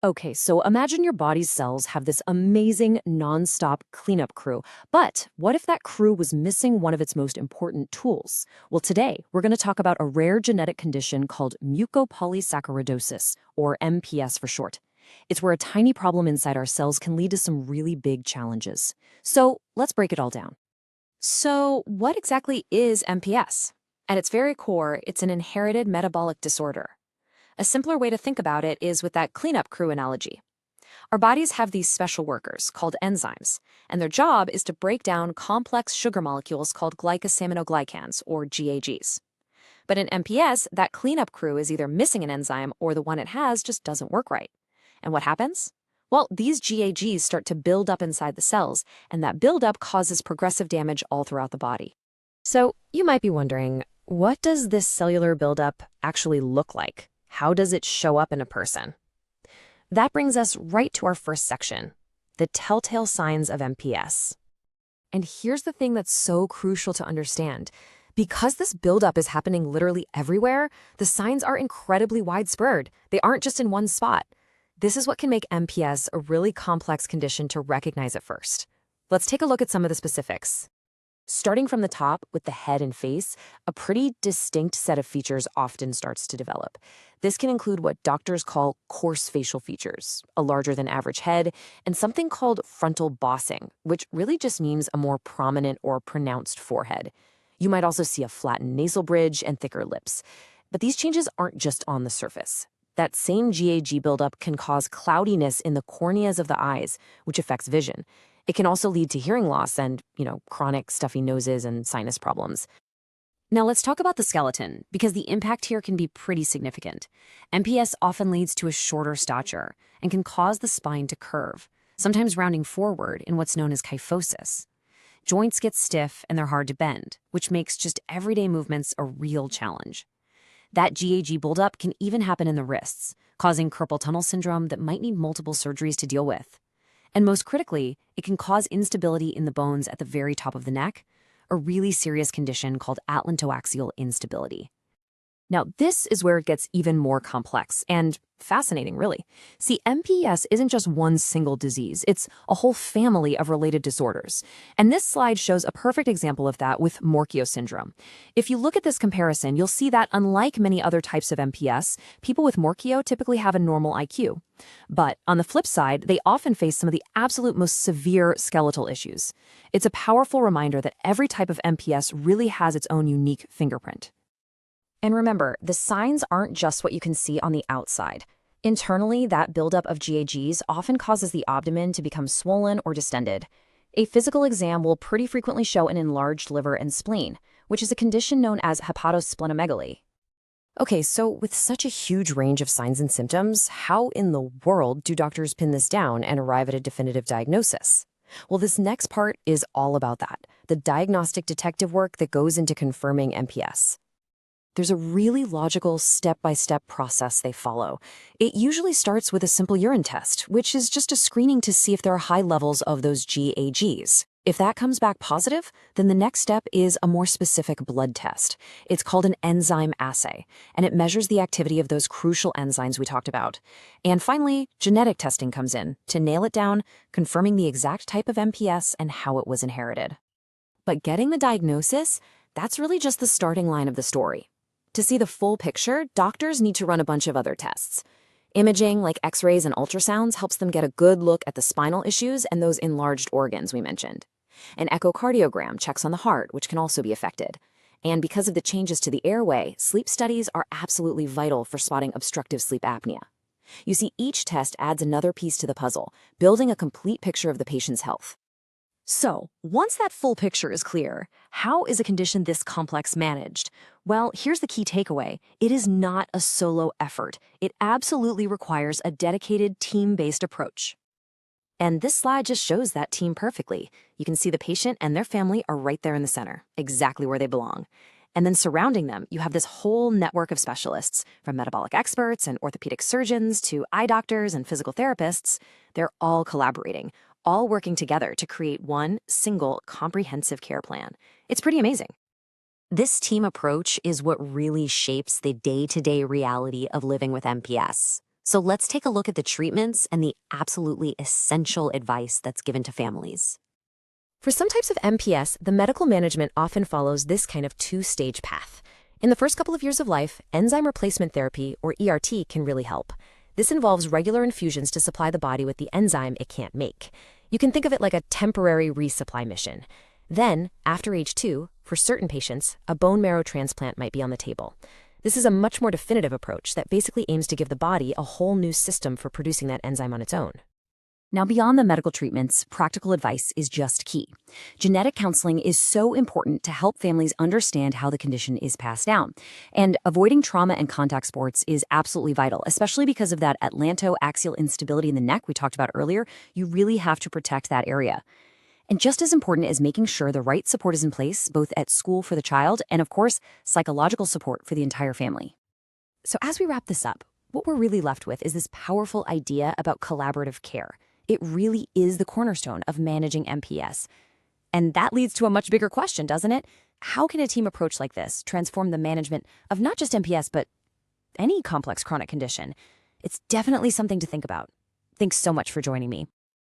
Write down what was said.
Okay, so imagine your body's cells have this amazing non-stop cleanup crew. But what if that crew was missing one of its most important tools? Well, today we're going to talk about a rare genetic condition called mucopolysaccharidosis, or MPS for short. It's where a tiny problem inside our cells can lead to some really big challenges. So let's break it all down. So, what exactly is MPS? At its very core, it's an inherited metabolic disorder. A simpler way to think about it is with that cleanup crew analogy. Our bodies have these special workers called enzymes, and their job is to break down complex sugar molecules called glycosaminoglycans, or GAGs. But in MPS, that cleanup crew is either missing an enzyme or the one it has just doesn't work right. And what happens? Well, these GAGs start to build up inside the cells, and that buildup causes progressive damage all throughout the body. So you might be wondering, what does this cellular buildup actually look like? How does it show up in a person? That brings us right to our first section, the telltale signs of MPS. And here's the thing that's so crucial to understand. Because this buildup is happening literally everywhere, the signs are incredibly widespread. They aren't just in one spot. This is what can make MPS a really complex condition to recognize at first. Let's take a look at some of the specifics. Starting from the top with the head and face, a pretty distinct set of features often starts to develop. This can include what doctors call coarse facial features, a larger than average head, and something called frontal bossing, which really just means a more prominent or pronounced forehead. You might also see a flattened nasal bridge and thicker lips. But these changes aren't just on the surface. That same GAG buildup can cause cloudiness in the corneas of the eyes, which affects vision. It can also lead to hearing loss and, chronic stuffy noses and sinus problems. Now let's talk about the skeleton, because the impact here can be pretty significant. MPS often leads to a shorter stature and can cause the spine to curve, sometimes rounding forward in what's known as kyphosis. Joints get stiff and they're hard to bend, which makes just everyday movements a real challenge. That GAG buildup can even happen in the wrists, causing carpal tunnel syndrome that might need multiple surgeries to deal with. And most critically, it can cause instability in the bones at the very top of the neck, a really serious condition called atlantoaxial instability. Now, this is where it gets even more complex and fascinating, really. See, MPS isn't just one single disease. It's a whole family of related disorders. And this slide shows a perfect example of that with Morquio syndrome. If you look at this comparison, you'll see that unlike many other types of MPS, people with Morquio typically have a normal IQ. But on the flip side, they often face some of the absolute most severe skeletal issues. It's a powerful reminder that every type of MPS really has its own unique fingerprint. And remember, the signs aren't just what you can see on the outside. Internally, that buildup of GAGs often causes the abdomen to become swollen or distended. A physical exam will pretty frequently show an enlarged liver and spleen, which is a condition known as hepatosplenomegaly. Okay, so with such a huge range of signs and symptoms, how in the world do doctors pin this down and arrive at a definitive diagnosis? Well, this next part is all about that, the diagnostic detective work that goes into confirming MPS. There's a really logical step-by-step process they follow. It usually starts with a simple urine test, which is just a screening to see if there are high levels of those GAGs. If that comes back positive, then the next step is a more specific blood test. It's called an enzyme assay, and it measures the activity of those crucial enzymes we talked about. And finally, genetic testing comes in to nail it down, confirming the exact type of MPS and how it was inherited. But getting the diagnosis, that's really just the starting line of the story. To see the full picture, doctors need to run a bunch of other tests. Imaging, like X-rays and ultrasounds, helps them get a good look at the spinal issues and those enlarged organs we mentioned. An echocardiogram checks on the heart, which can also be affected. And because of the changes to the airway, sleep studies are absolutely vital for spotting obstructive sleep apnea. You see, each test adds another piece to the puzzle, building a complete picture of the patient's health. So, once that full picture is clear, how is a condition this complex managed? Well, here's the key takeaway. It is not a solo effort. It absolutely requires a dedicated, team-based approach. And this slide just shows that team perfectly. You can see the patient and their family are right there in the center, exactly where they belong. And then surrounding them, you have this whole network of specialists, from metabolic experts and orthopedic surgeons to eye doctors and physical therapists. They're all collaborating, all working together to create one single comprehensive care plan. It's pretty amazing. This team approach is what really shapes the day-to-day reality of living with MPS. So let's take a look at the treatments and the absolutely essential advice that's given to families. For some types of MPS, the medical management often follows this kind of two-stage path. In the first couple of years of life, enzyme replacement therapy, or ERT, can really help. This involves regular infusions to supply the body with the enzyme it can't make. You can think of it like a temporary resupply mission. Then, after age 2, for certain patients, a bone marrow transplant might be on the table. This is a much more definitive approach that basically aims to give the body a whole new system for producing that enzyme on its own. Now, beyond the medical treatments, practical advice is just key. Genetic counseling is so important to help families understand how the condition is passed down. And avoiding trauma and contact sports is absolutely vital, especially because of that atlantoaxial instability in the neck we talked about earlier. You really have to protect that area. And just as important is making sure the right support is in place, both at school for the child and, of course, psychological support for the entire family. So as we wrap this up, what we're really left with is this powerful idea about collaborative care. It really is the cornerstone of managing MPS. And that leads to a much bigger question, doesn't it? How can a team approach like this transform the management of not just MPS, but any complex chronic condition? It's definitely something to think about. Thanks so much for joining me.